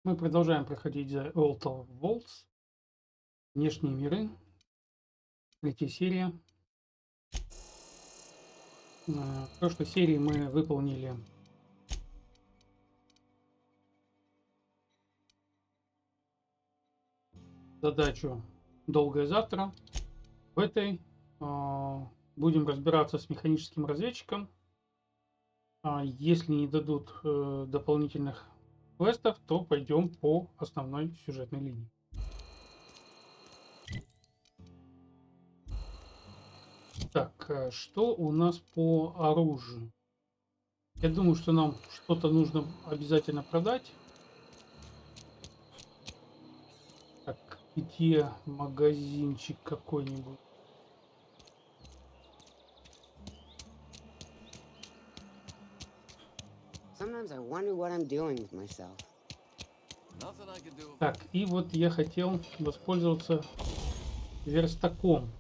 Мы продолжаем проходить The Outer Worlds, внешние миры, третья серия. В прошлой серии мы выполнили задачу «Долгое завтра». В этой будем разбираться с механическим разведчиком. Если не дадут дополнительных квестов, то пойдем по основной сюжетной линии. Так, что у нас по оружию? Я думаю, что нам что-то нужно обязательно продать. Так, где магазинчик какой-нибудь? Так, и вот я хотел воспользоваться верстаком.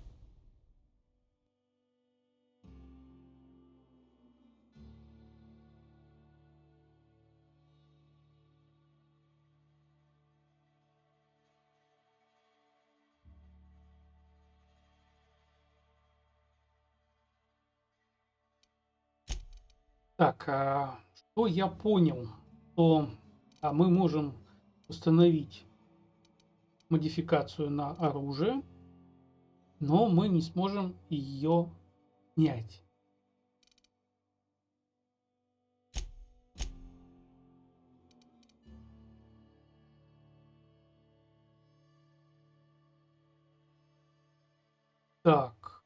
Так, что я понял, то мы можем установить модификацию на оружие, но мы не сможем ее снять. Так,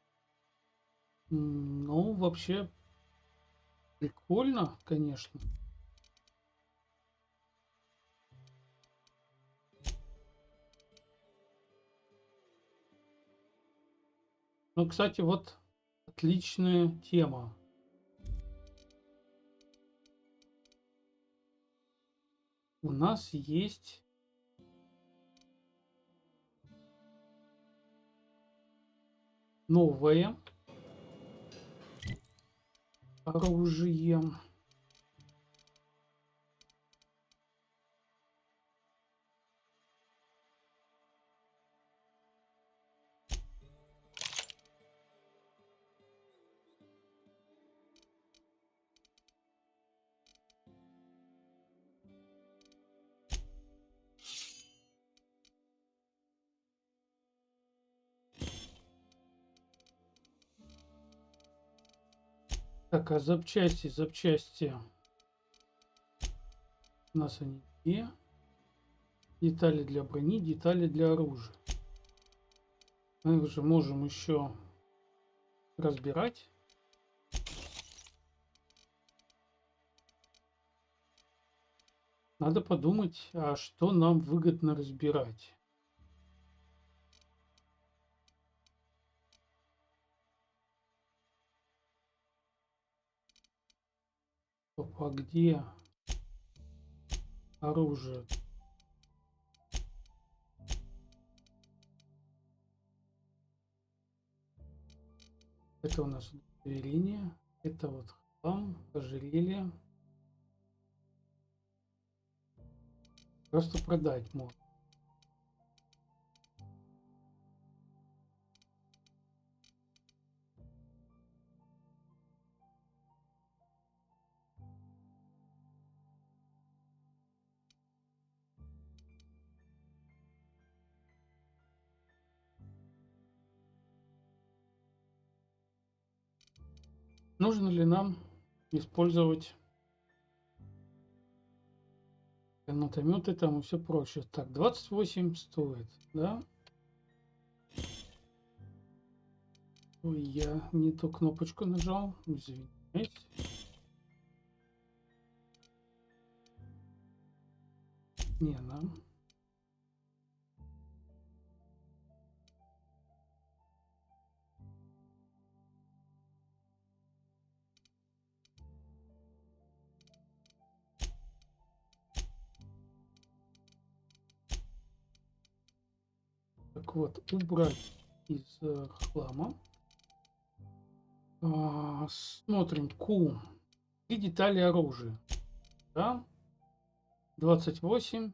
ну вообще прикольно, конечно. Ну, кстати, вот отличная тема. У нас есть новое оружие. Так, а запчасти. У нас они где? Детали для брони, детали для оружия. Мы же можем еще разбирать. Надо подумать, а что нам выгодно разбирать. А где оружие? Это у нас удостоверение. Это вот хлам, ожерелье. Просто продать можно. Нужно ли нам использовать гранатометы там и все прочее? Так, 28 стоит, да? Ой, я не ту кнопочку нажал, извиняюсь. Не, да. Так вот, убрать из хлама. Смотрим Q и детали оружия. Да? 28,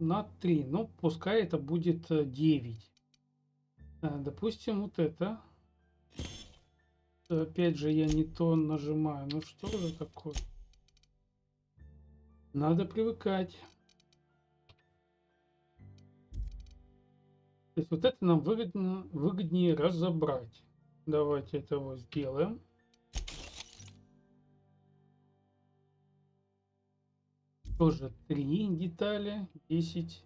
на 3. Ну, пускай это будет 9. Допустим, вот это. Опять же, я не то нажимаю. Ну что же такое? Надо привыкать. То есть вот это нам выгоднее разобрать. Давайте этого сделаем. Тоже 3 детали, 10.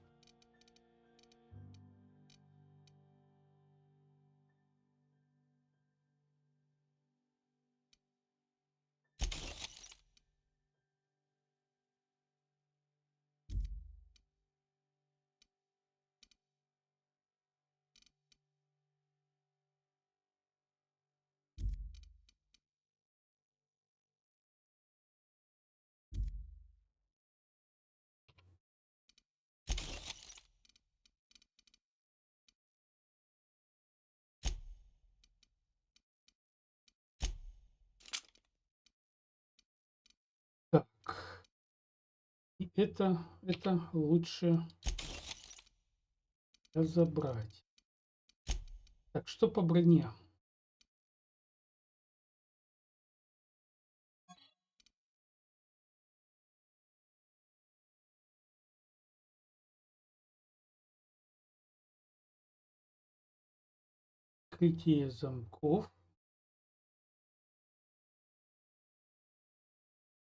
Так. И это лучше разобрать. Так, что по броне? Открытие замков.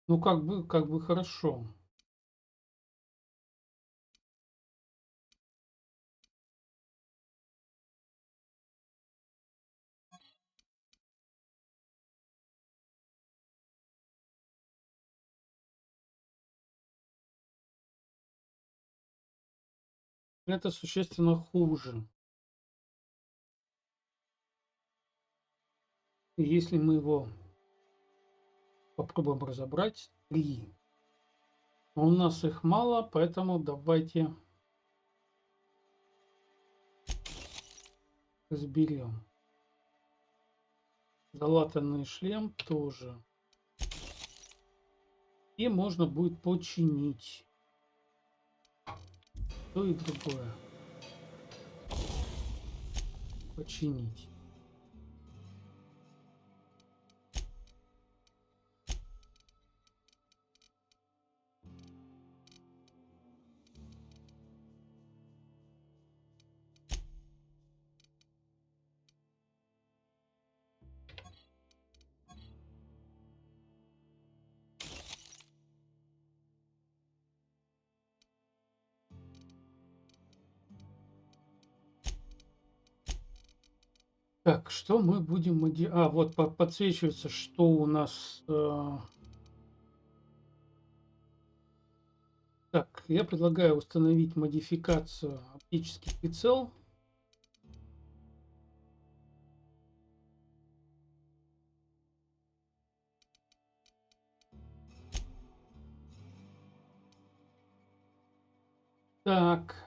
Ну, как бы хорошо. Это существенно хуже. Если мы его попробуем разобрать, 3. Но у нас их мало, поэтому давайте разберем. Залатанный шлем тоже. И можно будет починить то и другое. Починить. Так, что мы будем... вот подсвечивается, что у нас... Так, я предлагаю установить модификацию оптический прицел. Так.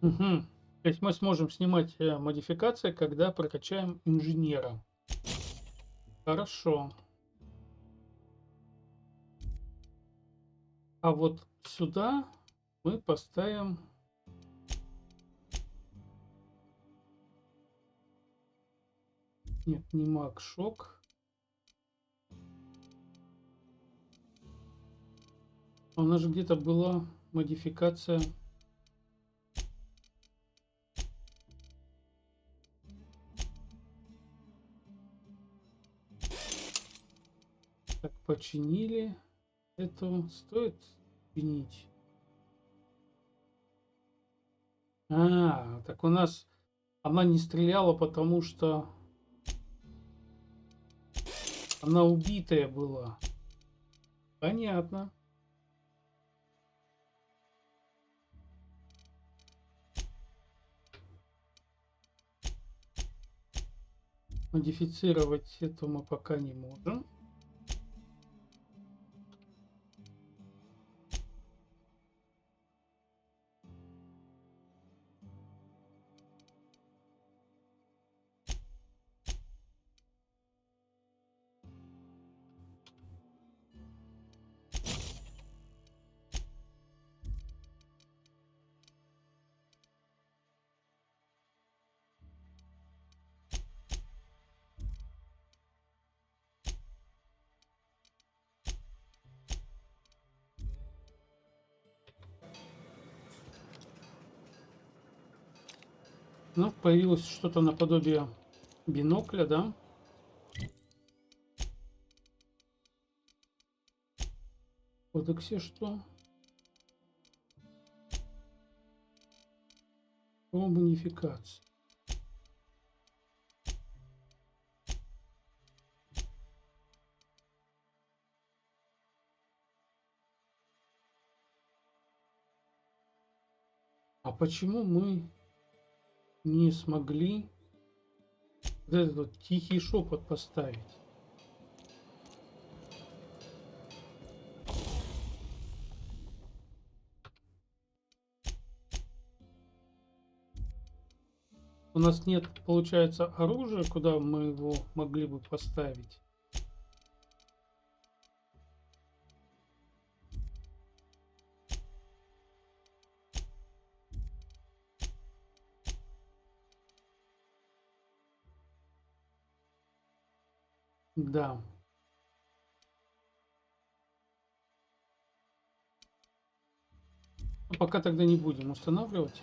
Угу. То есть мы сможем снимать модификации, когда прокачаем инженера. Хорошо. А вот сюда мы поставим... Нет, не маг, шок. У нас же где-то была модификация. Так, починили. Эту стоит чинить. Так у нас она не стреляла, потому что она убитая была. Понятно. Модифицировать эту мы пока не можем. Ну, появилось что-то наподобие бинокля, да? В кодексе что? Коммунификация. А почему мы не смогли вот этот вот тихий шепот поставить? У нас нет, получается, оружия, куда мы его могли бы поставить. Да. Ну, пока тогда не будем устанавливать.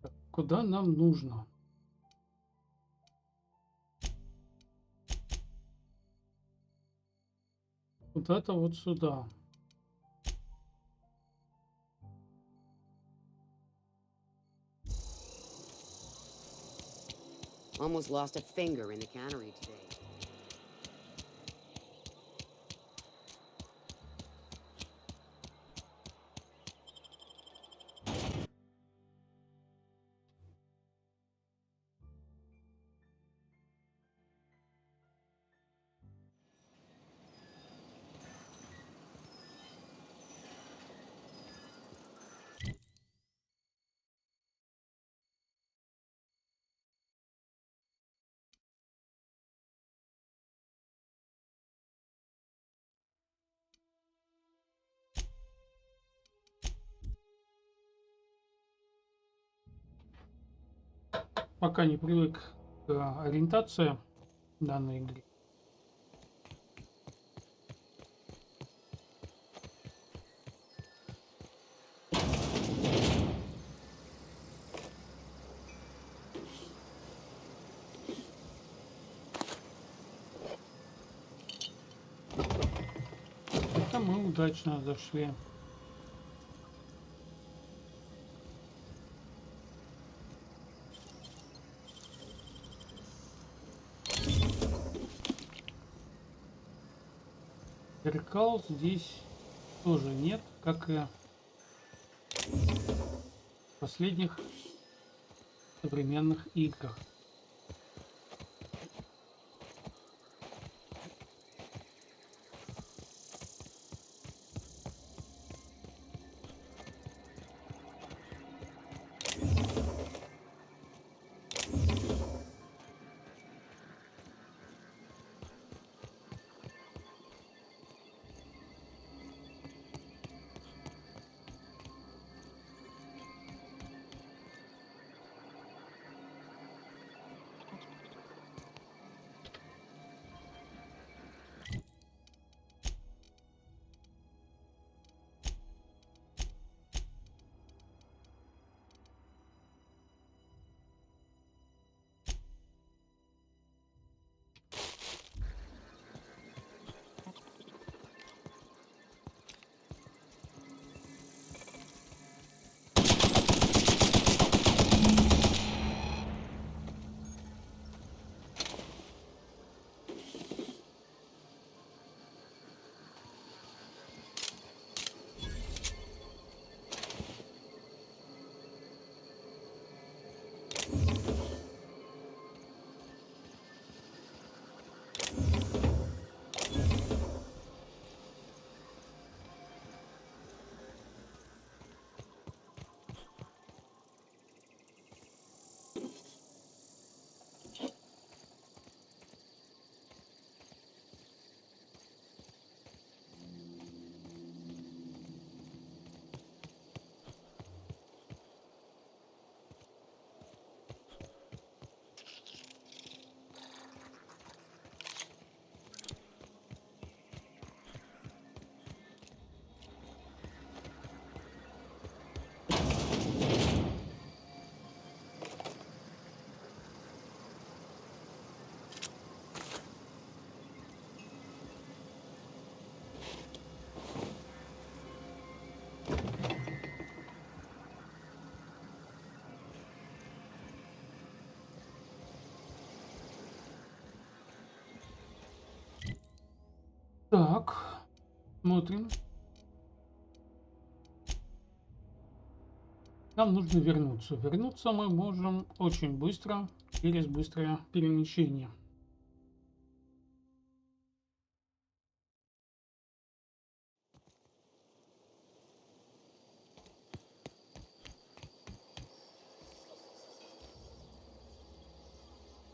Так, куда нам нужно? Куда-то вот сюда. Almost lost a finger in the cannery today. Пока не привык к ориентации данной игры. Это мы удачно зашли. Зеркал здесь тоже нет, как и в последних современных играх. Так, смотрим. Нам нужно вернуться. Вернуться мы можем очень быстро через быстрое перемещение.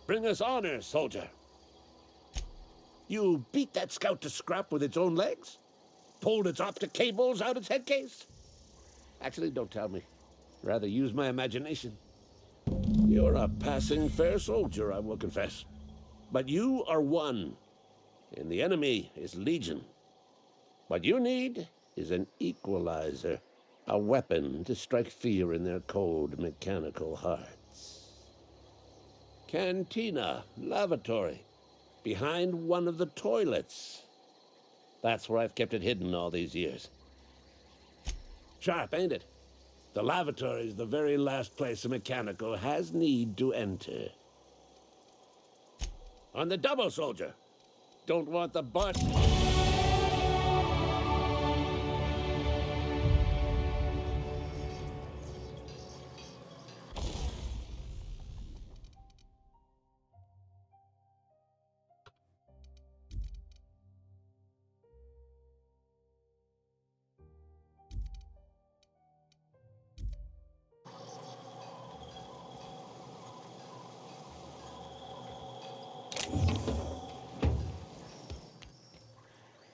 Bring us honor, soldier. You beat that scout to scrap with its own legs? Pulled its optic cables out its head case? Actually, don't tell me. Rather use my imagination. You're a passing fair soldier, I will confess. But you are one, and the enemy is legion. What you need is an equalizer, a weapon to strike fear in their cold, mechanical hearts. Cantina, lavatory, behind one of the toilets. That's where I've kept it hidden all these years. Sharp, ain't it? The lavatory is the very last place a mechanical has need to enter. On the double, soldier. Don't want the butt.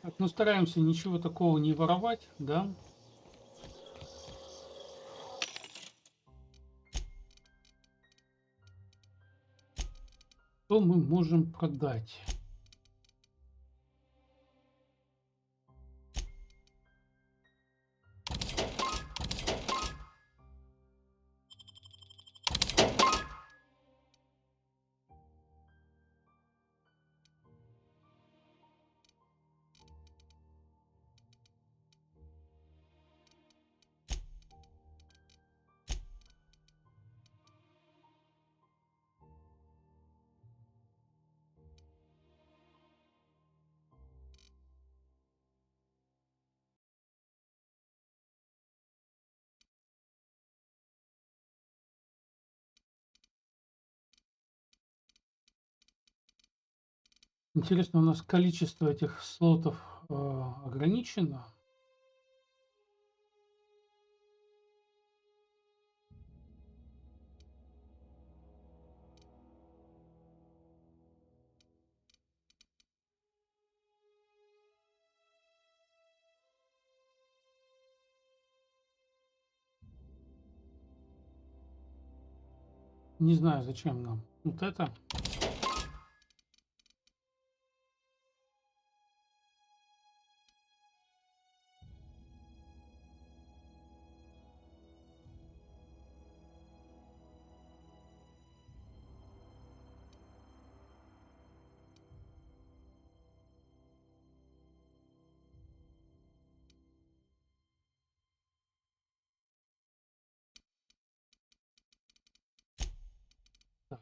Так, ну стараемся ничего такого не воровать, да? Что мы можем продать? Интересно, у нас количество этих слотов ограничено. Не знаю, зачем нам вот это. Так.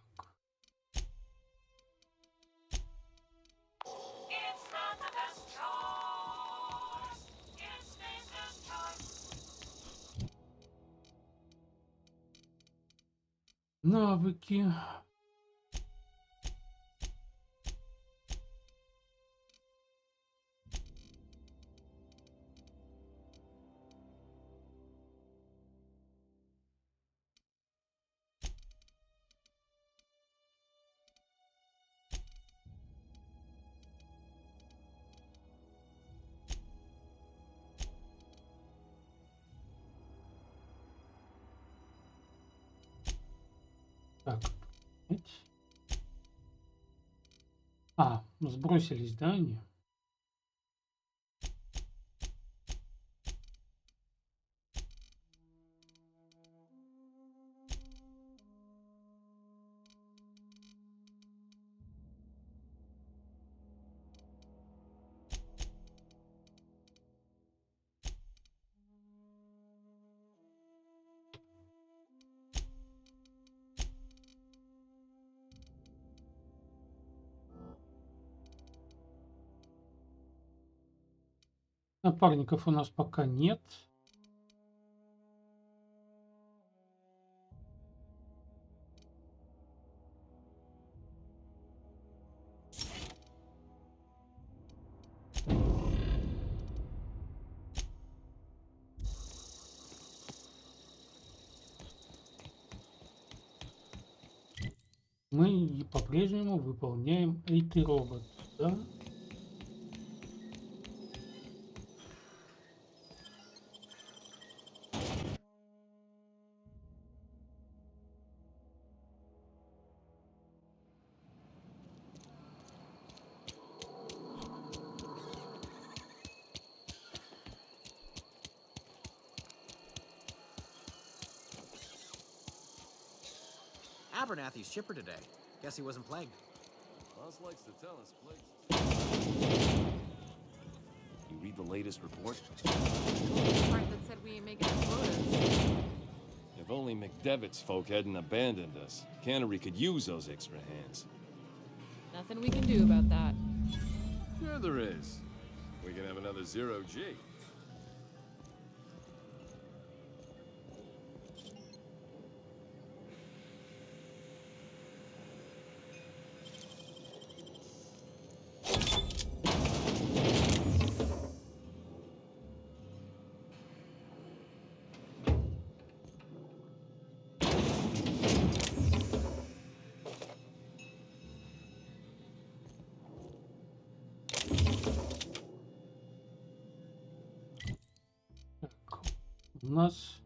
Навыки. Так. Сбросились, да, они? Напарников у нас пока нет. Мы и по-прежнему выполняем эти робот, да? Abernathy's chipper today. Guess he wasn't plagued. Boss likes to tell us places. You read the latest report? The part that said we ain't making the quotas. If only McDevitt's folk hadn't abandoned us, Cannery could use those extra hands. Nothing we can do about that. Sure there is. We can have another zero-G. У нас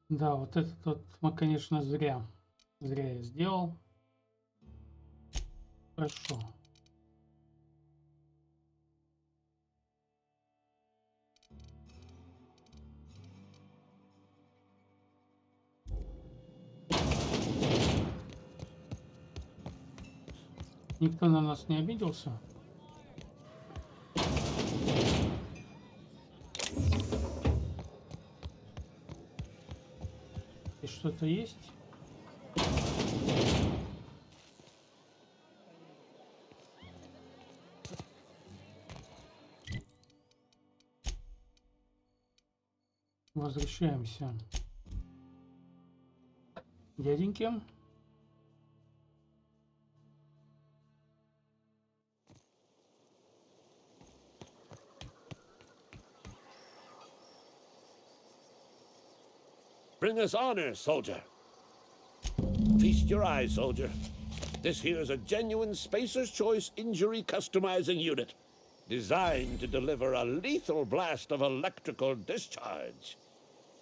да, вот этот вот мы, конечно, зря я сделал. Хорошо. Никто на нас не обиделся. И что-то есть? Возвращаемся к дяденьке. Bring us honor, soldier. Feast your eyes, soldier. This here is a genuine Spacer's Choice injury customizing unit, designed to deliver a lethal blast of electrical discharge.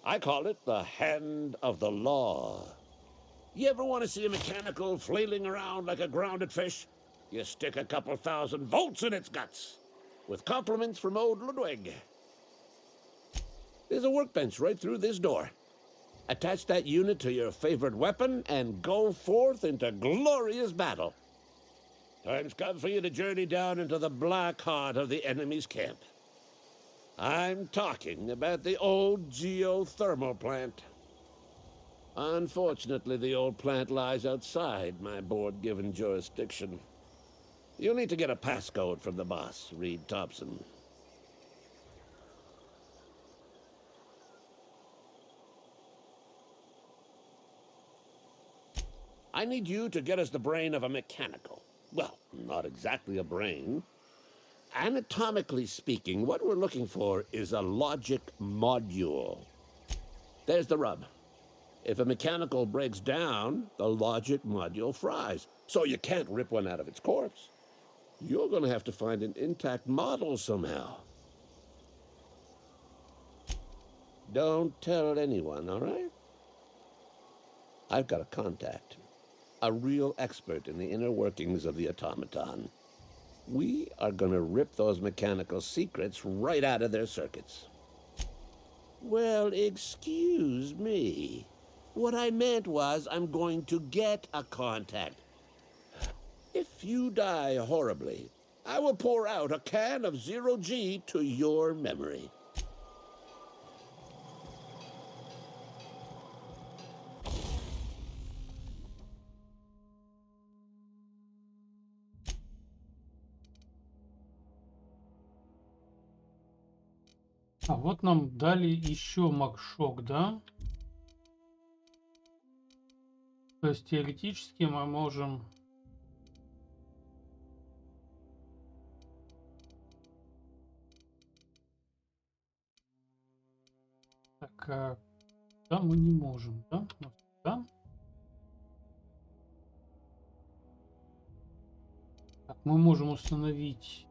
I call it the Hand of the Law. You ever want to see a mechanical flailing around like a grounded fish? You stick a couple thousand volts in its guts. With compliments from old Ludwig. There's a workbench right through this door. Attach that unit to your favorite weapon and go forth into glorious battle. Time's come for you to journey down into the black heart of the enemy's camp. I'm talking about the old geothermal plant. Unfortunately, the old plant lies outside my board-given jurisdiction. You'll need to get a passcode from the boss, Reed Thompson. I need you to get us the brain of a mechanical. Well, not exactly a brain. Anatomically speaking, what we're looking for is a logic module. There's the rub. If a mechanical breaks down, the logic module fries. So you can't rip one out of its corpse. You're going to have to find an intact model somehow. Don't tell anyone, all right? I've got a contact. A real expert in the inner workings of the automaton. We are going to rip those mechanical secrets right out of their circuits. Well, excuse me. What I meant was I'm going to get a contact. If you die horribly, I will pour out a can of 0G to your memory. А вот нам дали еще макшок, да? То есть теоретически мы можем... Так, да, мы не можем, да? Да? Так, мы можем установить...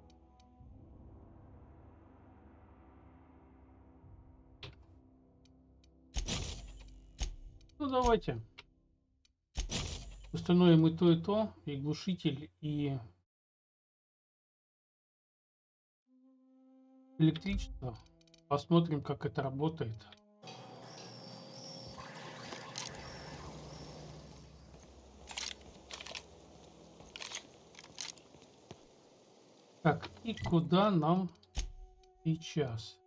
Ну, давайте. Установим и то, и глушитель, и электричество. Посмотрим, как это работает. Так, и куда нам сейчас?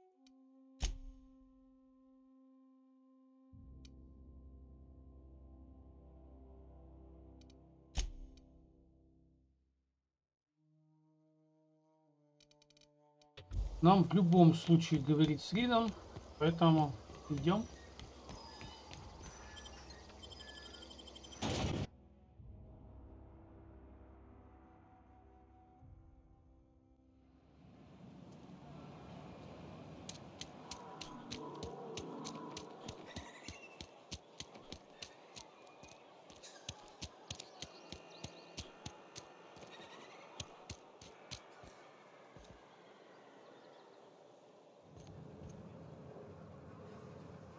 Нам в любом случае говорить с Ридом, поэтому идем.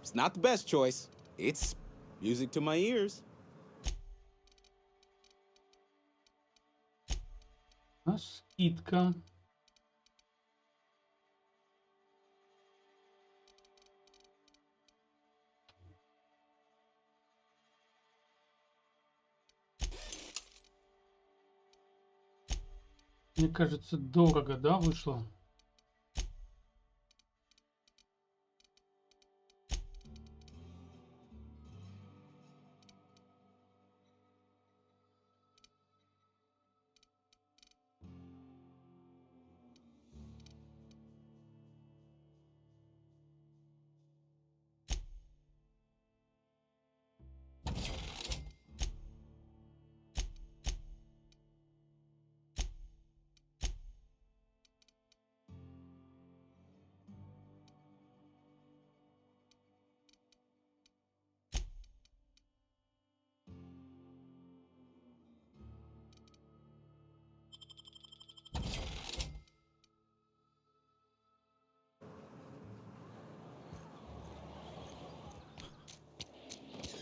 It's not the best choice. It's music to my ears. Скидка. Мне кажется, дорого, да, вышло?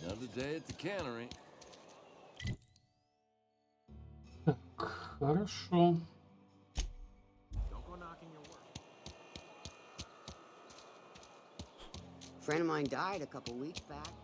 Another day at the cannery. Так, хорошо. Don't go knocking your work. A friend of mine died a couple weeks back.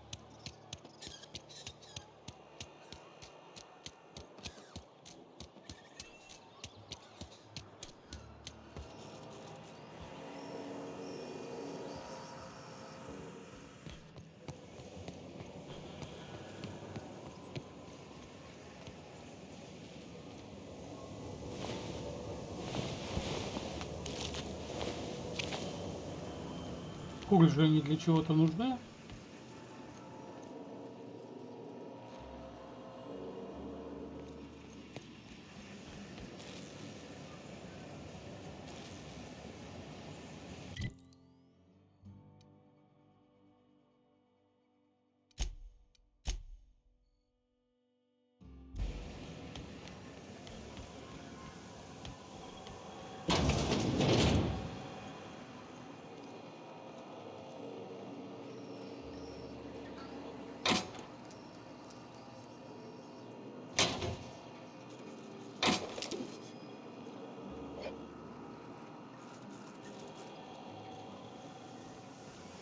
Куры же они для чего-то нужны.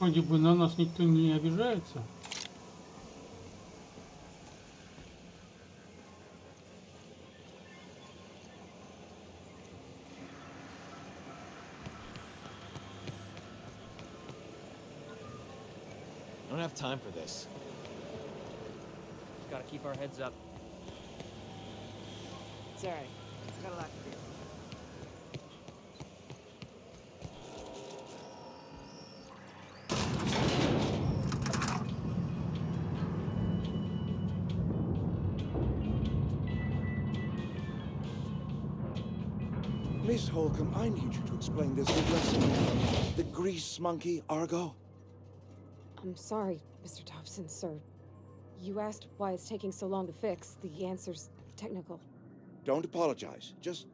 Вроде бы на нас никто не обижается. have time for this. Gotta keep our heads up. It's alright. I've got a lot to do. Miss Holcomb, I need you to explain this lesson. The grease monkey, Argo? I'm sorry, Mr. Thompson, sir. You asked why it's taking so long to fix. The answer's technical. Don't apologize. Just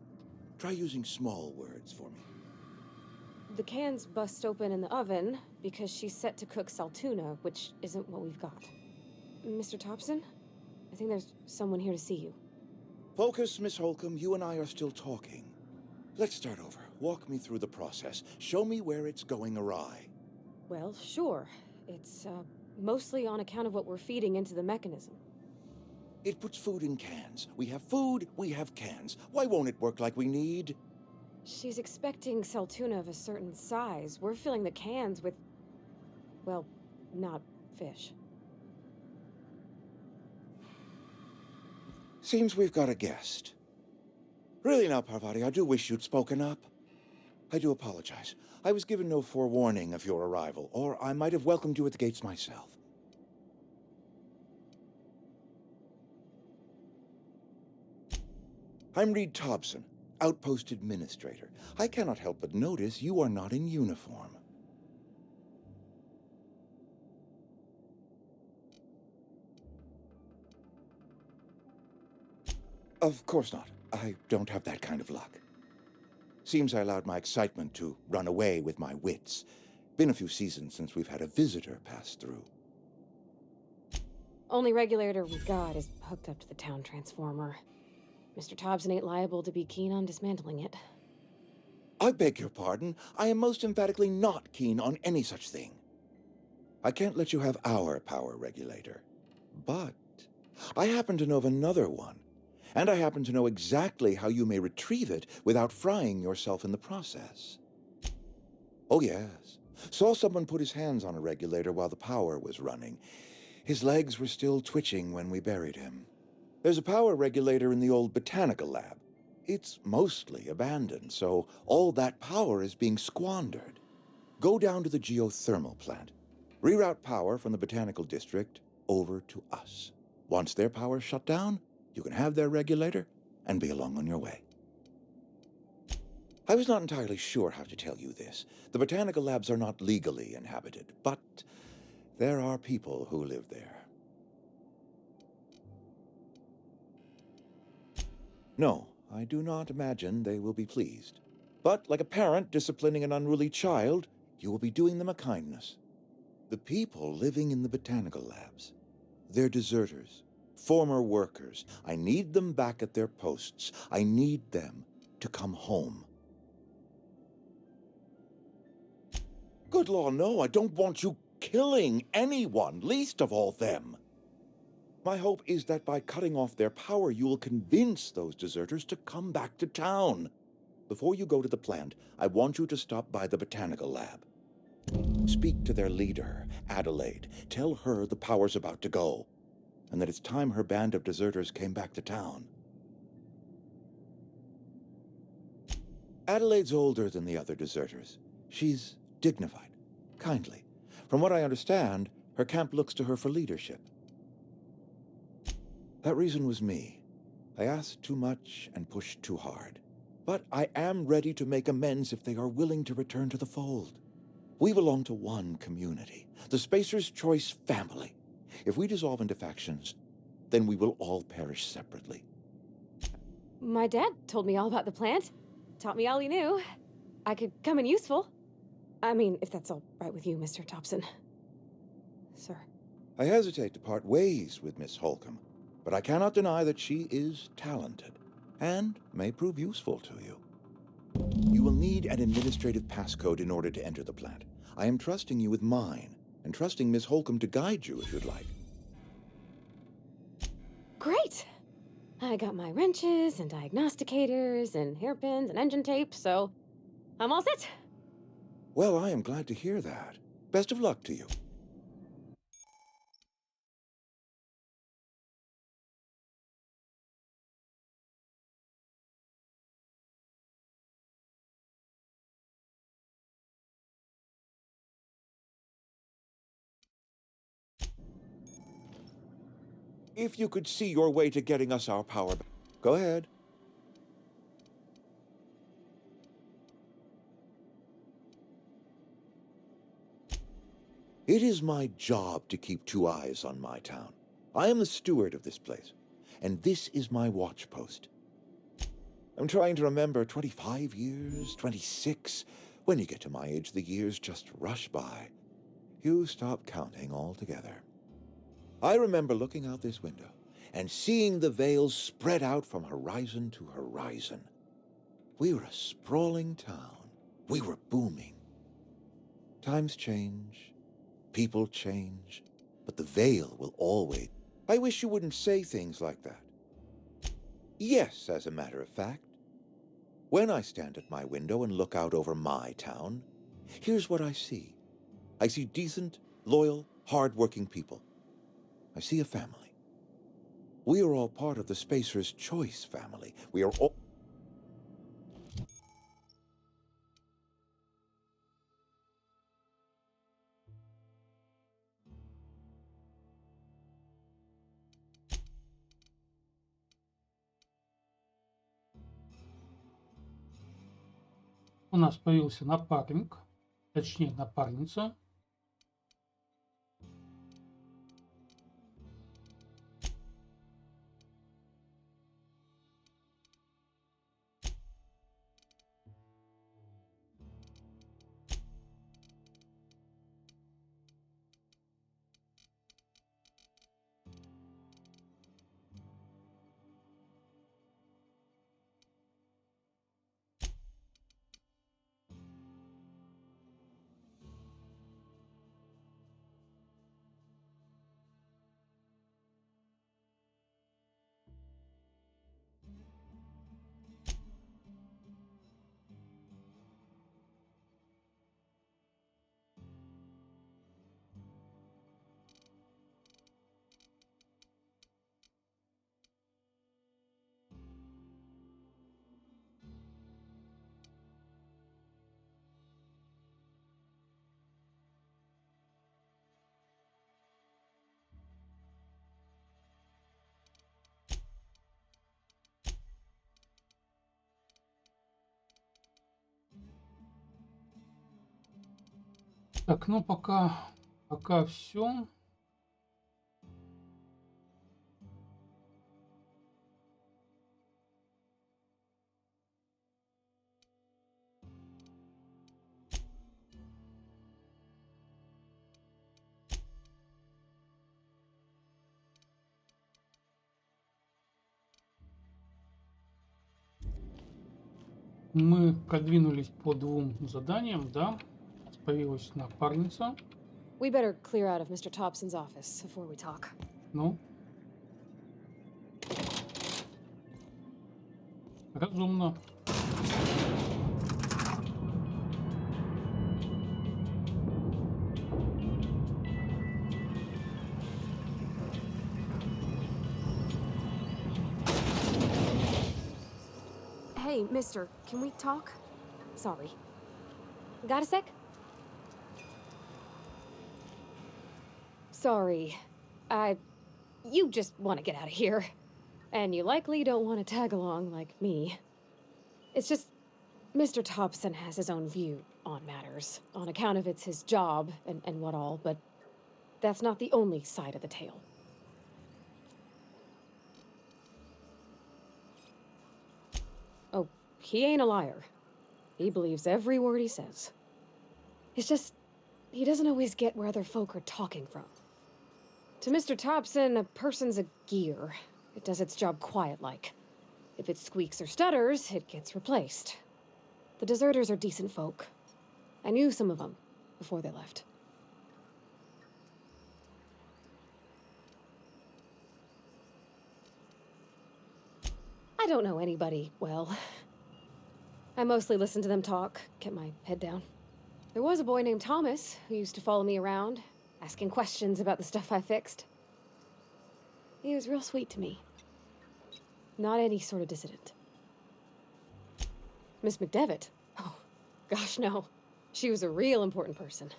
try using small words for me. The cans bust open in the oven because she's set to cook saltuna, which isn't what we've got. Mr. Thompson? I think there's someone here to see you. Focus, Miss Holcomb. You and I are still talking. Let's start over. Walk me through the process. Show me where it's going awry. Well, sure. It's, mostly on account of what we're feeding into the mechanism. It puts food in cans. We have food, we have cans. Why won't it work like we need? She's expecting saltuna of a certain size. We're filling the cans with, well, not fish. Seems we've got a guest. Really now, Parvati, I do wish you'd spoken up. I do apologize. I was given no forewarning of your arrival, or I might have welcomed you at the gates myself. I'm Reed Thompson, Outpost Administrator. I cannot help but notice you are not in uniform. Of course not. I don't have that kind of luck. Seems I allowed my excitement to run away with my wits. Been a few seasons since we've had a visitor pass through. Only regulator we got is hooked up to the town transformer. Mr. Thompson ain't liable to be keen on dismantling it. I beg your pardon. I am most emphatically not keen on any such thing. I can't let you have our power regulator. But I happen to know of another one. And I happen to know exactly how you may retrieve it without frying yourself in the process. Oh, yes. Saw someone put his hands on a regulator while the power was running. His legs were still twitching when we buried him. There's a power regulator in the old botanical lab. It's mostly abandoned, so all that power is being squandered. Go down to the geothermal plant. Reroute power from the botanical district over to us. Once their power's shut down, you can have their regulator and be along on your way. I was not entirely sure how to tell you this. The botanical labs are not legally inhabited, but there are people who live there. No, I do not imagine they will be pleased. But like a parent disciplining an unruly child, you will be doing them a kindness. The people living in the botanical labs, they're deserters, former workers. I need them back at their posts. I need them to come home. Good law, no, I don't want you killing anyone, least of all them. My hope is that by cutting off their power, you will convince those deserters to come back to town. Before you go to the plant, I want you to stop by the botanical lab. Speak to their leader, Adelaide. Tell her the power's about to go, and that it's time her band of deserters came back to town. Adelaide's older than the other deserters. She's dignified, kindly. From what I understand, her camp looks to her for leadership. That reason was me. I asked too much and pushed too hard. But I am ready to make amends if they are willing to return to the fold. We belong to one community, the Spacer's Choice family. If we dissolve into factions, then we will all perish separately. My dad told me all about the plant. Taught me all he knew. I could come in useful. I mean, if that's all right with you, Mr. Thompson. Sir. I hesitate to part ways with Miss Holcomb, but I cannot deny that she is talented and may prove useful to you. You will need an administrative passcode in order to enter the plant. I am trusting you with mine, and trusting Miss Holcomb to guide you if you'd like. Great! I got my wrenches and diagnosticators and hairpins and engine tape, so I'm all set. Well, I am glad to hear that. Best of luck to you. If you could see your way to getting us our power back. Go ahead. It is my job to keep two eyes on my town. I am the steward of this place, and this is my watch post. I'm trying to remember 25 years, 26. When you get to my age, the years just rush by. You stop counting altogether. I remember looking out this window and seeing the veils spread out from horizon to horizon. We were a sprawling town. We were booming. Times change. People change. But the veil will always... I wish you wouldn't say things like that. Yes, as a matter of fact. When I stand at my window and look out over my town, here's what I see. I see decent, loyal, hard-working people. I see a family. We are all part of the Spacer's Choice family. We are all... У нас появился напарник, точнее напарница. Так, ну пока все. Мы продвинулись по двум заданиям, да? Появилась напарница. We better clear out of Mr. Thompson's office before we talk. Ну. Разумно. Hey, mister, can we talk? Sorry. Got a sec? Sorry. You just want to get out of here. And you likely don't want to tag along like me. It's just, Mr. Thompson has his own view on matters, on account of it's his job and what all, but that's not the only side of the tale. Oh, he ain't a liar. He believes every word he says. It's just, he doesn't always get where other folk are talking from. To Mr. Thompson, a person's a gear. It does its job quiet-like. If it squeaks or stutters, it gets replaced. The deserters are decent folk. I knew some of them before they left. I don't know anybody well. I mostly listen to them talk, kept my head down. There was a boy named Thomas who used to follow me around, asking questions about the stuff I fixed. He was real sweet to me. Not any sort of dissident. Miss McDevitt? Oh, gosh, no. She was a real important person.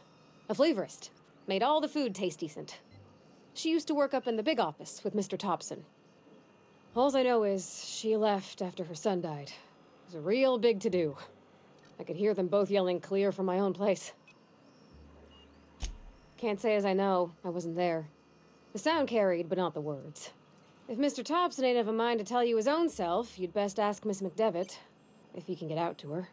A flavorist. Made all the food taste decent. She used to work up in the big office with Mr. Thompson. All I know is she left after her son died. It was a real big to-do. I could hear them both yelling clear from my own place. Can't say as I know. I wasn't there. The sound carried, but not the words. If Mr. Thompson ain't of a mind to tell you his own self, you'd best ask Miss McDevitt, if he can get out to her.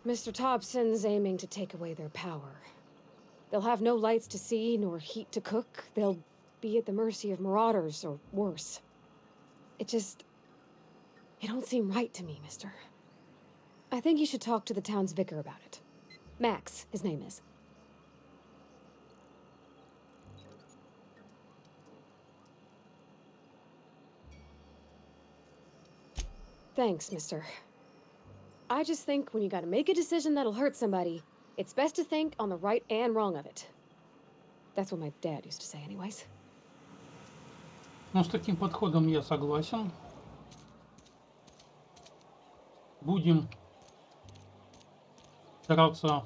Mr. Thompson's aiming to take away their power. They'll have no lights to see, nor heat to cook. They'll be at the mercy of marauders, or worse. It don't seem right to me, mister. I think you should talk to the town's vicar about it. Max, his name is. Thanks, mister. I just think when you gotta make a decision that'll hurt somebody, it's best to think on the right and wrong of it. That's what my dad used to say anyways. Ну, с таким подходом я согласен. Будем стараться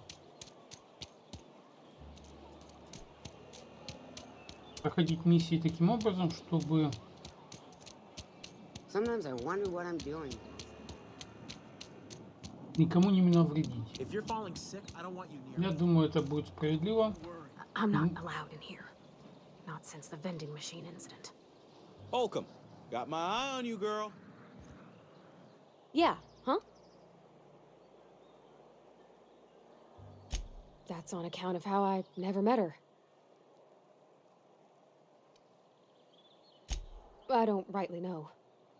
проходить миссии таким образом, чтобы Sometimes I wonder what I'm doing. никому не навредить. If you're falling sick, I don't want you near Я me. думаю, это будет справедливо. I'm not allowed in here. Not since the vending machine incident. Holcomb, got my eye on you, girl. Yeah, huh? That's on account of how I never met her. I don't rightly know.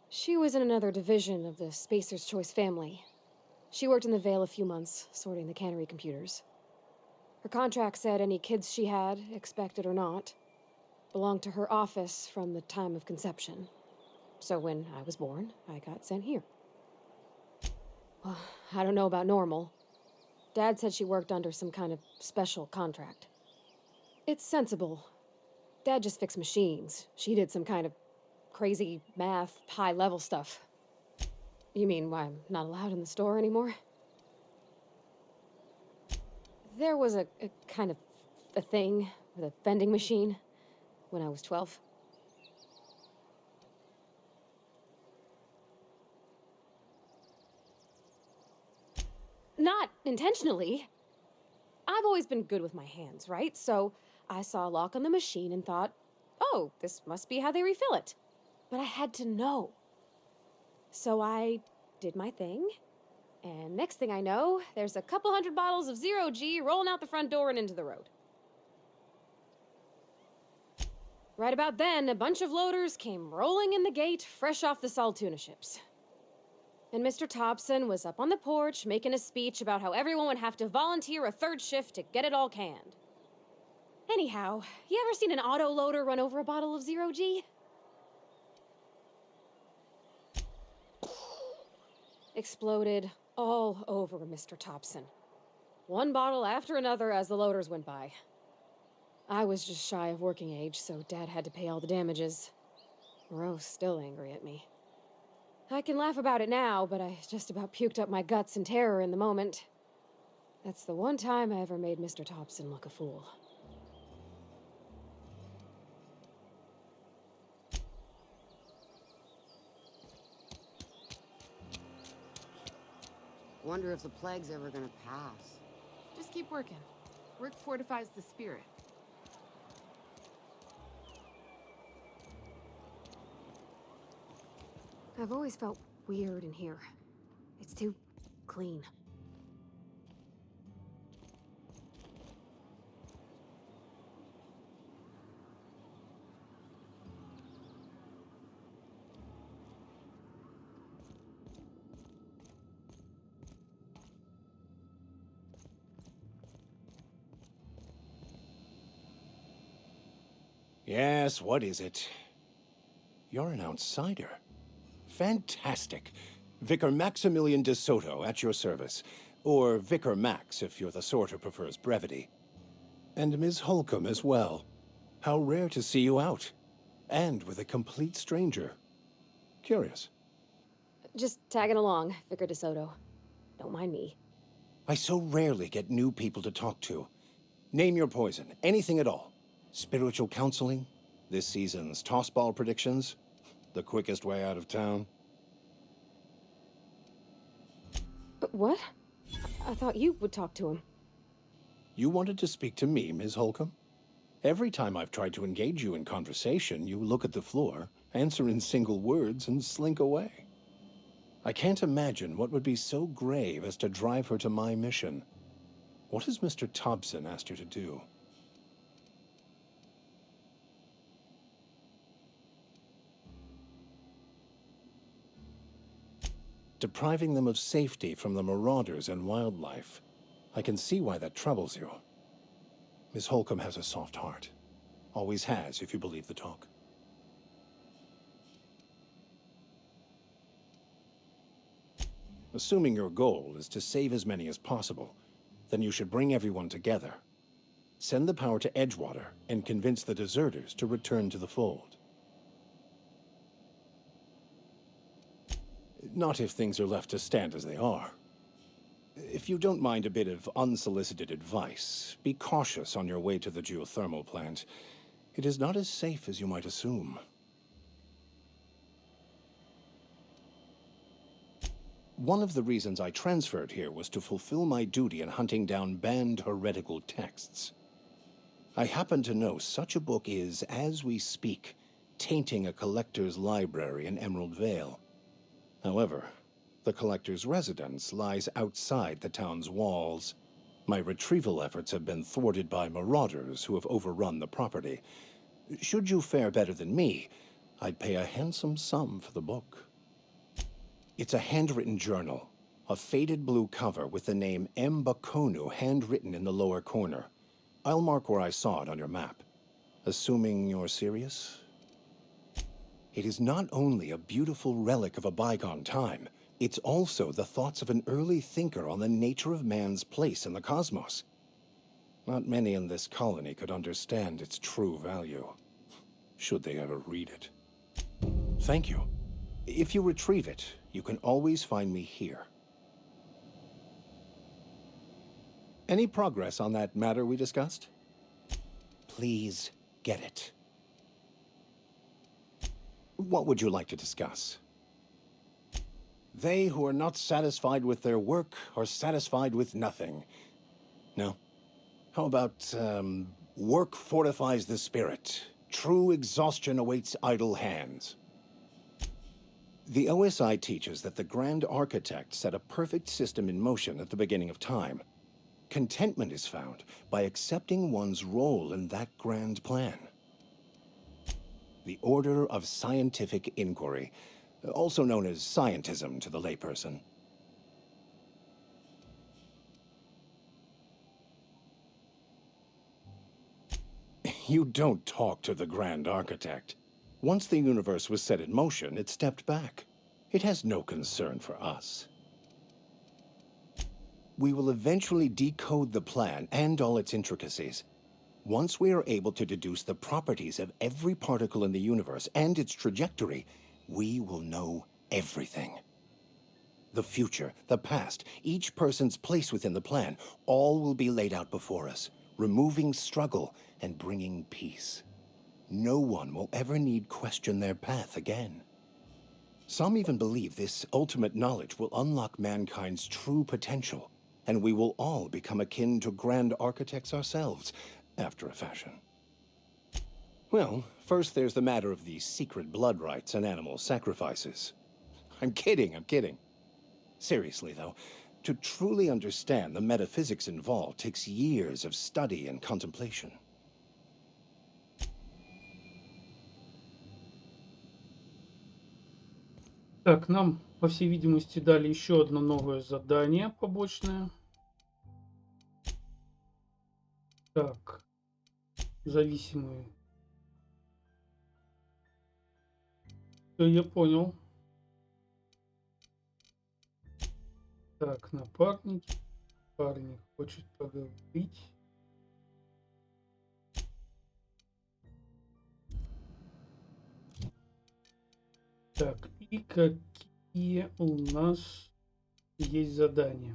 She was in another division of the Spacer's Choice family. She worked in the Vale a few months, sorting the cannery computers. Her contract said any kids she had, expected or not, belonged to her office from the time of conception. So when I was born, I got sent here. Well, I don't know about normal. Dad said she worked under some kind of special contract. It's sensible. Dad just fixed machines. She did some kind of crazy math, high-level stuff. You mean why I'm not allowed in the store anymore? There was a kind of a thing with a vending machine when I was 12. Not intentionally. I've always been good with my hands, right? So I saw a lock on the machine and thought, oh, this must be how they refill it. But I had to know. So I did my thing, and next thing I know, there's a couple hundred bottles of 0G rolling out the front door and into the road. Right about then, a bunch of loaders came rolling in the gate, fresh off the Saltuna ships. And Mr. Thompson was up on the porch making a speech about how everyone would have to volunteer a third shift to get it all canned. Anyhow, you ever seen an auto loader run over a bottle of 0G? Exploded all over Mr. Thompson. One bottle after another as the loaders went by. I was just shy of working age, so Dad had to pay all the damages. Rose still angry at me. I can laugh about it now, but I just about puked up my guts in terror in the moment. That's the one time I ever made Mr. Thompson look a fool. Wonder if the plague's ever gonna pass. Just keep working. Work fortifies the spirit. I've always felt weird in here. It's too clean. Yes, what is it? You're an outsider. Fantastic. Vicar Maximilian de Soto at your service. Or Vicar Max, if you're the sort who prefers brevity. And Ms. Holcomb as well. How rare to see you out. And with a complete stranger. Curious. Just tagging along, Vicar de Soto. Don't mind me. I so rarely get new people to talk to. Name your poison. Anything at all. Spiritual counseling? This season's tossball predictions? The quickest way out of town? What? I thought you would talk to him. You wanted to speak to me, Ms. Holcomb? Every time I've tried to engage you in conversation, you look at the floor, answer in single words, and slink away. I can't imagine what would be so grave as to drive her to my mission. What has Mr. Thompson asked you to do? Depriving them of safety from the marauders and wildlife. I can see why that troubles you. Miss Holcomb has a soft heart. Always has, if you believe the talk. Assuming your goal is to save as many as possible, then you should bring everyone together. Send the power to Edgewater and convince the deserters to return to the fold. Not if things are left to stand as they are. If you don't mind a bit of unsolicited advice, be cautious on your way to the geothermal plant. It is not as safe as you might assume. One of the reasons I transferred here was to fulfill my duty in hunting down banned heretical texts. I happen to know such a book is, as we speak, tainting a collector's library in Emerald Vale. However, the collector's residence lies outside the town's walls. My retrieval efforts have been thwarted by marauders who have overrun the property. Should you fare better than me, I'd pay a handsome sum for the book. It's a handwritten journal, a faded blue cover with the name M. Bakonu handwritten in the lower corner. I'll mark where I saw it on your map. Assuming you're serious? It is not only a beautiful relic of a bygone time, it's also the thoughts of an early thinker on the nature of man's place in the cosmos. Not many in this colony could understand its true value, should they ever read it. Thank you. If you retrieve it, you can always find me here. Any progress on that matter we discussed? Please get it. What would you like to discuss? They who are not satisfied with their work are satisfied with nothing. No? How about, work fortifies the spirit. True exhaustion awaits idle hands. The OSI teaches that the Grand Architect set a perfect system in motion at the beginning of time. Contentment is found by accepting one's role in that grand plan. The Order of Scientific Inquiry, also known as scientism to the layperson. You don't talk to the Grand Architect. Once the universe was set in motion, it stepped back. It has no concern for us. We will eventually decode the plan and all its intricacies. Once we are able to deduce the properties of every particle in the universe and its trajectory, we will know everything. The future, the past, each person's place within the plan, all will be laid out before us, removing struggle and bringing peace. No one will ever need question their path again. Some even believe this ultimate knowledge will unlock mankind's true potential, and we will all become akin to grand architects ourselves, after a fashion. Well, first there's the matter of the secret blood rites and animal sacrifices. I'm kidding. Seriously, though, to truly understand the metaphysics involved takes years of study and contemplation. Так, нам, по всей видимости, дали еще одно новое задание побочное. Так, зависимые. Все, я понял. Так, напарники. Парень хочет поговорить. Так, и какие у нас есть задания?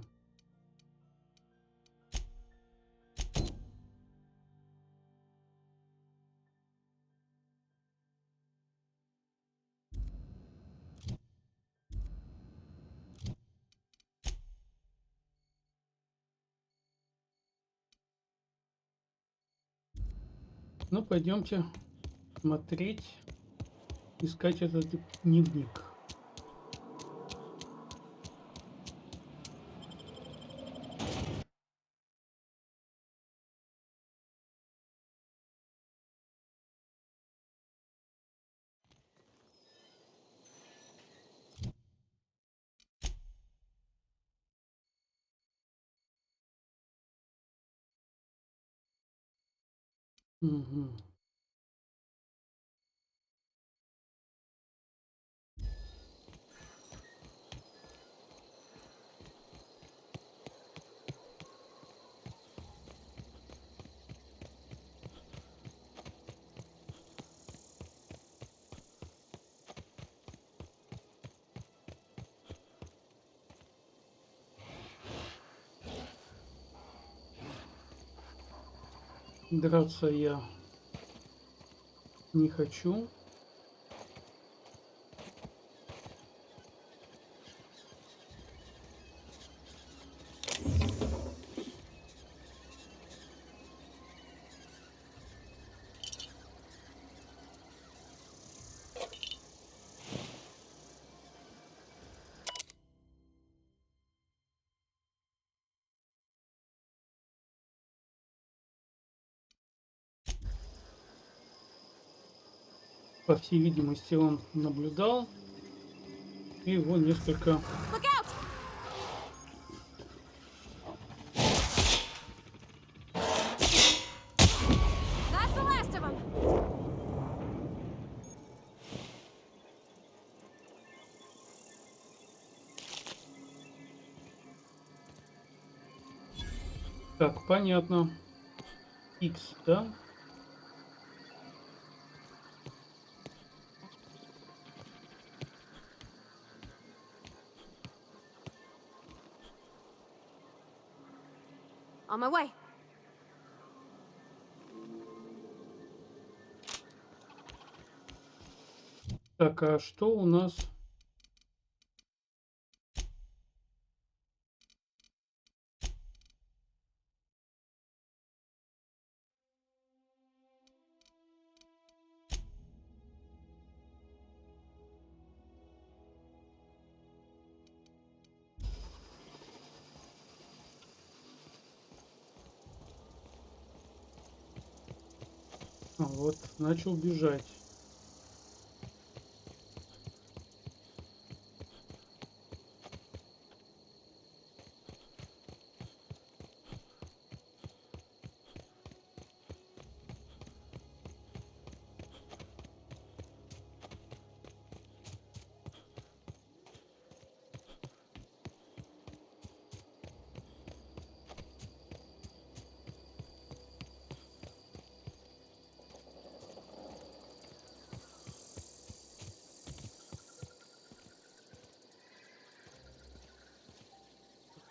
Ну, пойдемте смотреть, искать этот дневник. Угу. Драться я не хочу. По всей видимости, он наблюдал, и его несколько Look out! That's the last of them. так понятно. X, да? On my way. Так, а что у нас? А, вот, начал бежать.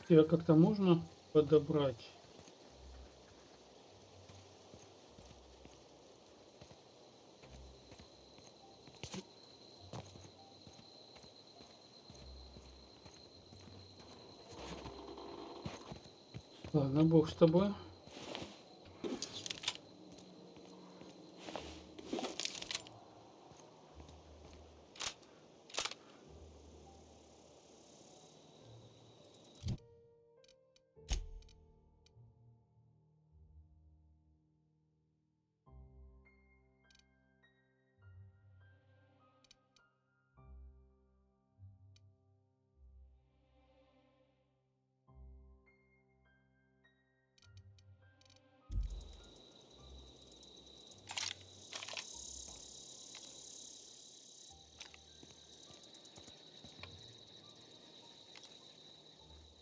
Тебя как-то можно подобрать? Ладно, бог с тобой.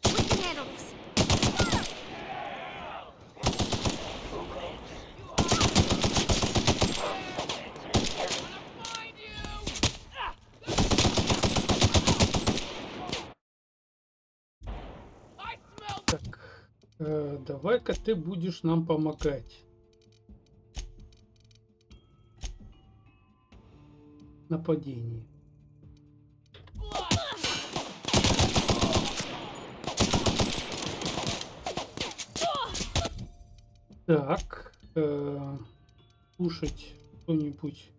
We can handle this. Так, давай-ка ты будешь нам помогать. Нападение. Так, кушать что-нибудь.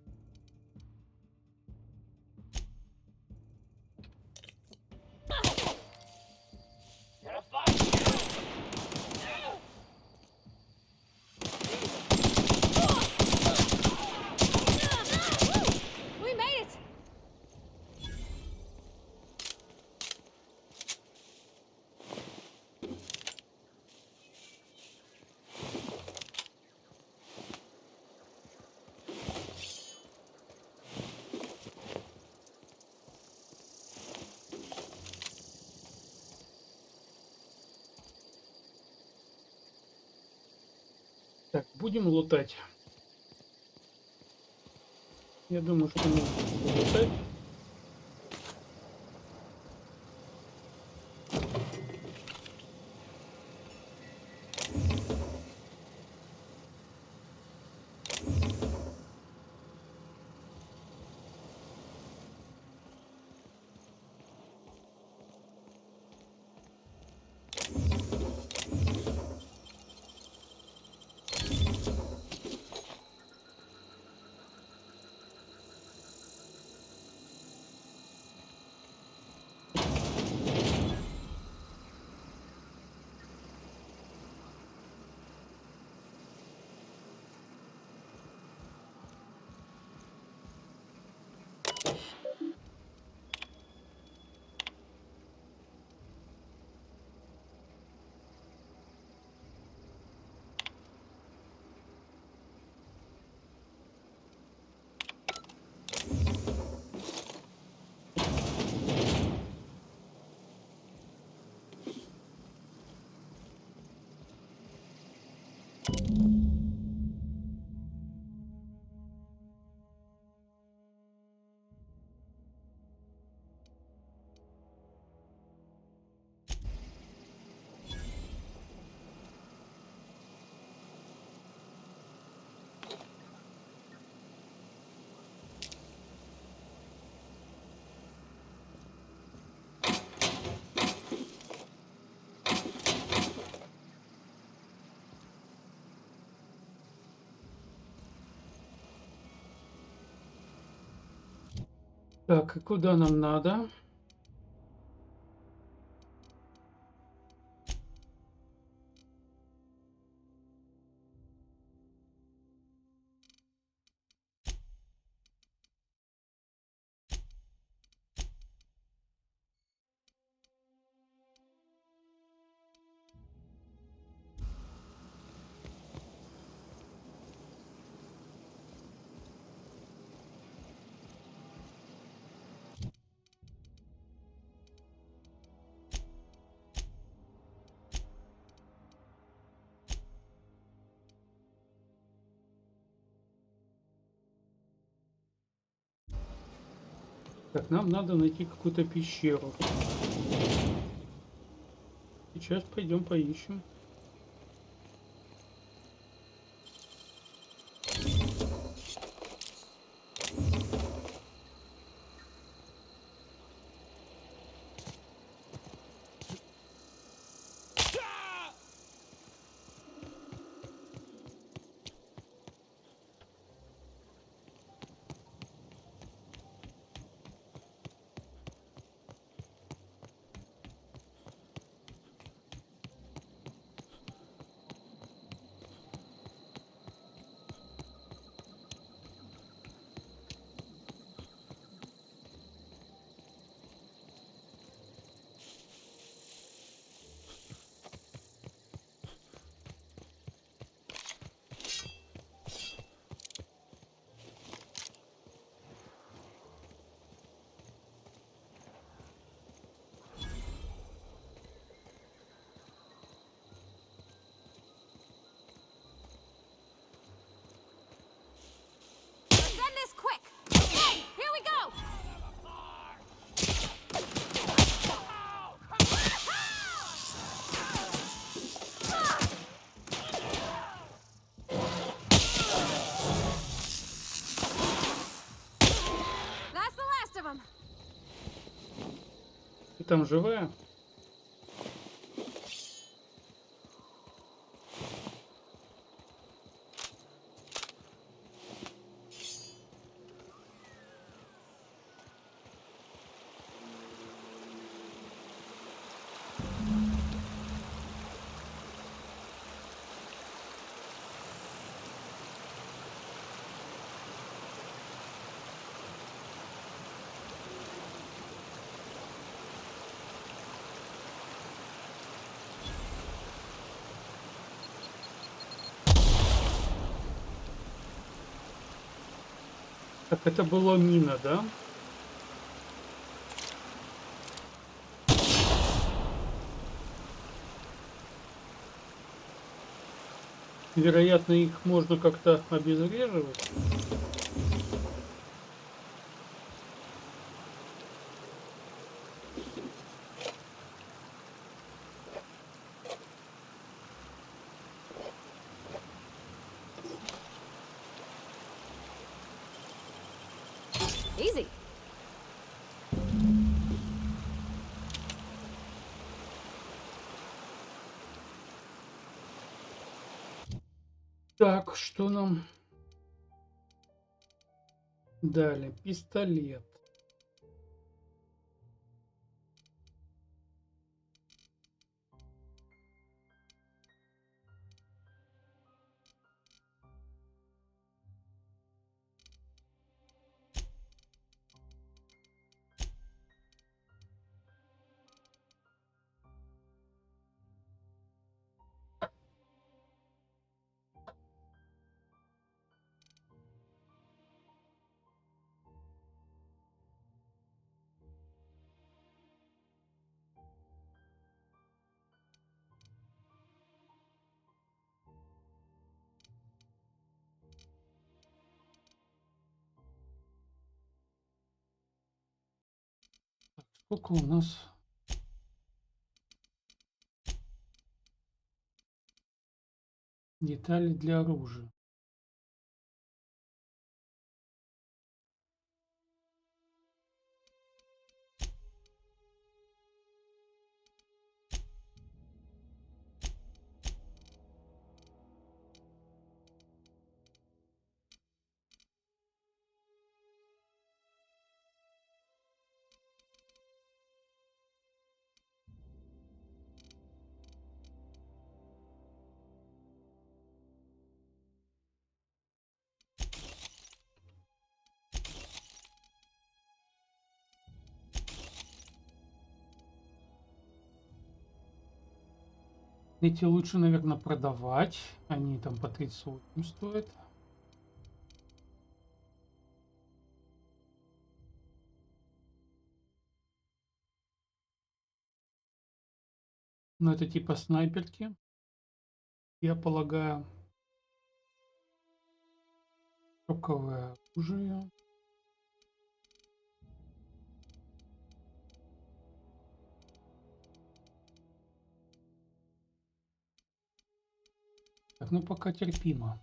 We made it! Так, будем лутать. Я думаю, что нужно лутать. Так, и куда нам надо? Так, нам надо найти какую-то пещеру. Сейчас пойдем поищем. Send this quick! Hey, here we go! That's the last of them. Ты там живая? Так, это была мина, да? Вероятно, их можно как-то обезвреживать. Easy. Так, что нам дали? Пистолет. Сколько у нас? Детали для оружия. Эти лучше, наверное, продавать. Они там по 38 стоят. Но это типа снайперки, я полагаю. Шоковое оружие. Так, ну пока терпимо.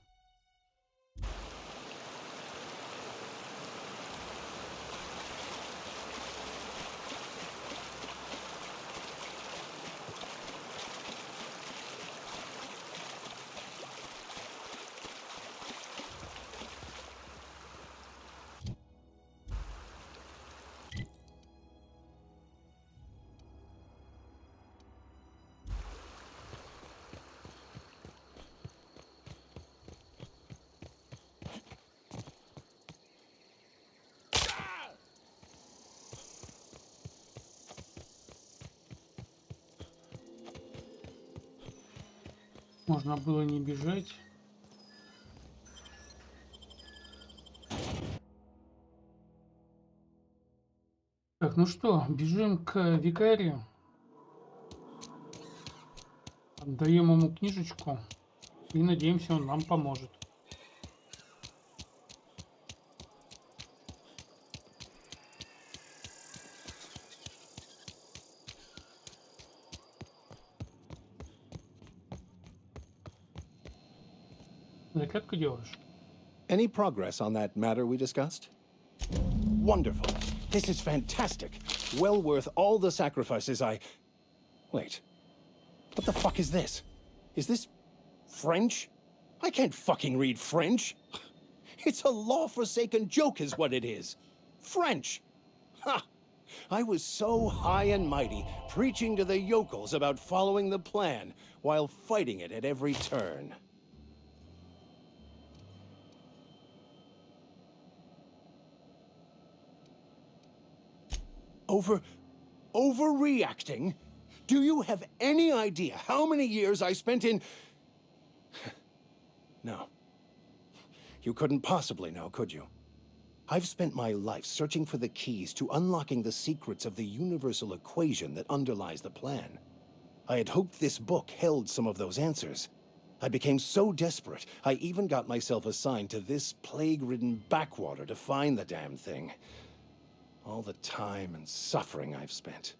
Можно было не бежать. Так, ну что, бежим к викарию. Отдаем ему книжечку и надеемся, он нам поможет. Зарядку делаешь? Any progress on that matter we discussed? Wonderful. This is fantastic. Well worth all the sacrifices I... Wait. What the fuck is this? Is this French? I can't fucking read French. It's a law-forsaken joke is what it is. French. Ha! I was so high and mighty, preaching to the yokels about following the plan, while fighting it at every turn. Overreacting? Do you have any idea how many years I spent in... No. You couldn't possibly know, could you? I've spent my life searching for the keys to unlocking the secrets of the universal equation that underlies the plan. I had hoped this book held some of those answers. I became so desperate, I even got myself assigned to this plague-ridden backwater to find the damn thing. All the time and suffering I've spent.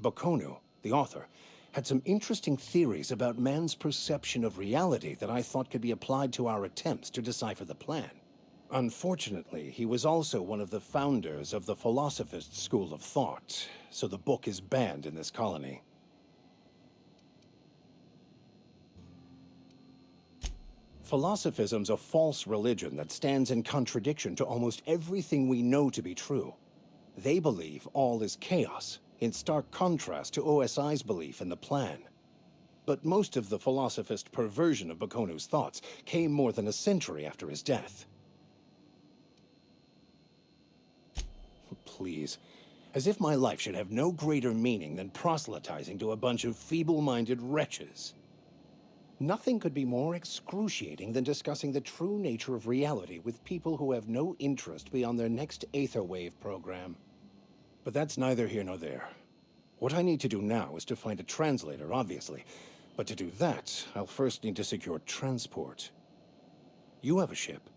Bakonu, the author, had some interesting theories about man's perception of reality that I thought could be applied to our attempts to decipher the plan. Unfortunately, he was also one of the founders of the Philosophist school of thought, so the book is banned in this colony. Philosophism's a false religion that stands in contradiction to almost everything we know to be true. They believe all is chaos, in stark contrast to OSI's belief in the plan. But most of the philosophist perversion of Bakonu's thoughts came more than a century after his death. Please, as if my life should have no greater meaning than proselytizing to a bunch of feeble-minded wretches. Nothing could be more excruciating than discussing the true nature of reality with people who have no interest beyond their next Aetherwave program. But that's neither here nor there. What I need to do now is to find a translator, obviously. But to do that, I'll first need to secure transport. You have a ship.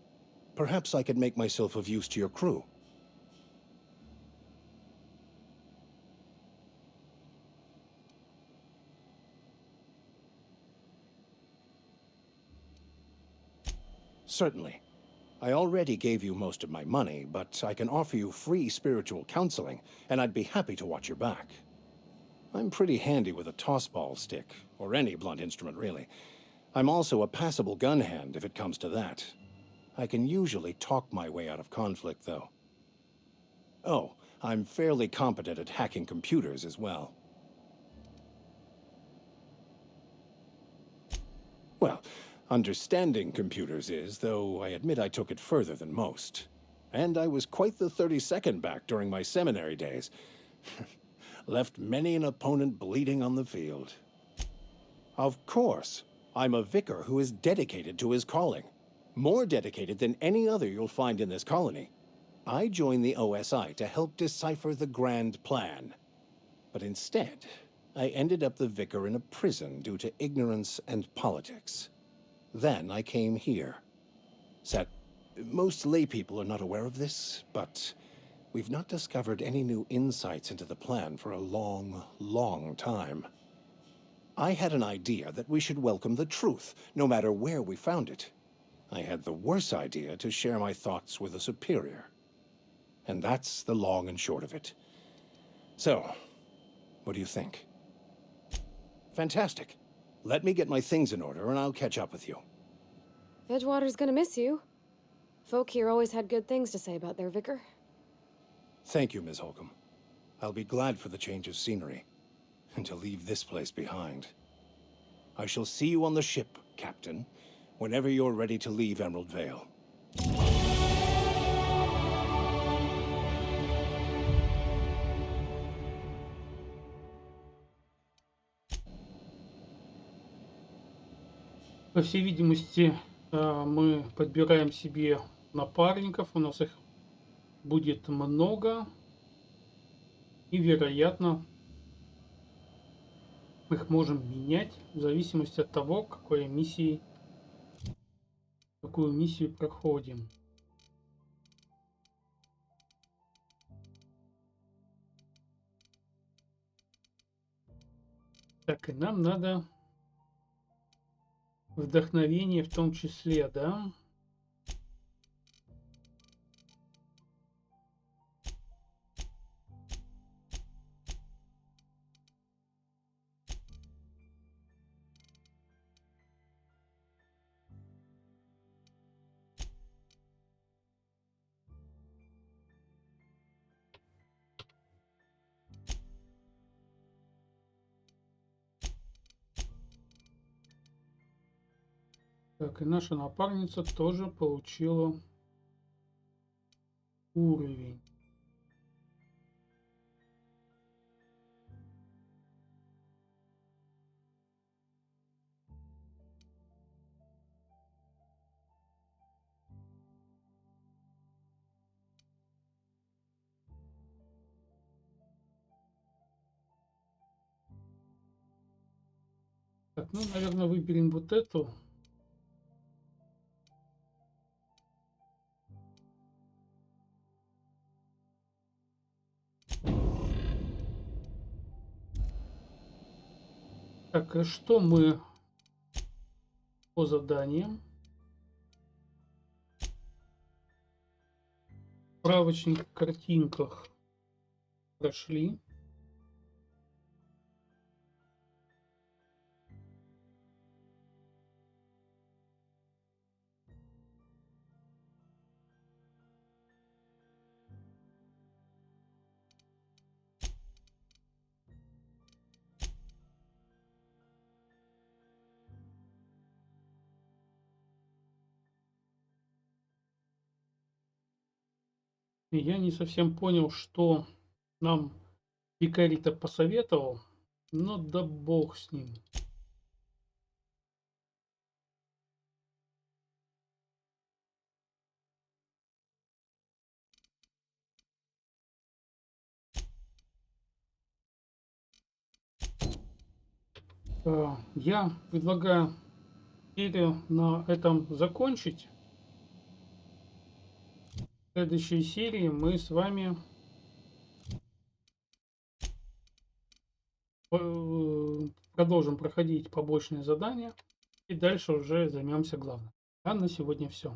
Perhaps I could make myself of use to your crew. Certainly. I already gave you most of my money, but I can offer you free spiritual counseling, and I'd be happy to watch your back. I'm pretty handy with a tossball stick, or any blunt instrument, really. I'm also a passable gun hand, if it comes to that. I can usually talk my way out of conflict, though. Oh, I'm fairly competent at hacking computers as well. Well, understanding computers is, though I admit I took it further than most. And I was quite the 32nd back during my seminary days. Left many an opponent bleeding on the field. Of course, I'm a vicar who is dedicated to his calling. More dedicated than any other you'll find in this colony. I joined the OSI to help decipher the grand plan. But instead, I ended up the vicar in a prison due to ignorance and politics. Then I came here. Most lay people are not aware of this, but we've not discovered any new insights into the plan for a long, long time. I had an idea that we should welcome the truth, no matter where we found it. I had the worse idea to share my thoughts with a superior. And that's the long and short of it. So, what do you think? Fantastic. Let me get my things in order and I'll catch up with you. Edgewater's gonna miss you. Folk here always had good things to say about their vicar. Thank you, Ms. Holcomb. I'll be glad for the change of scenery, and to leave this place behind. I shall see you on the ship, Captain, whenever you're ready to leave Emerald Vale. По всей видимости, мы подбираем себе напарников. У нас их будет много. И, вероятно, мы их можем менять в зависимости от того, какую миссию проходим. Так, и нам надо вдохновение в том числе, да? Так, и наша напарница тоже получила уровень. Так, ну, наверное, выберем вот эту. Так, и что мы по заданиям? Справочник в картинках прошли. И я не совсем понял, что нам викарий-то посоветовал, но да бог с ним. Я предлагаю серию на этом закончить. В следующей серии мы с вами продолжим проходить побочные задания и дальше уже займемся главным. А на сегодня все.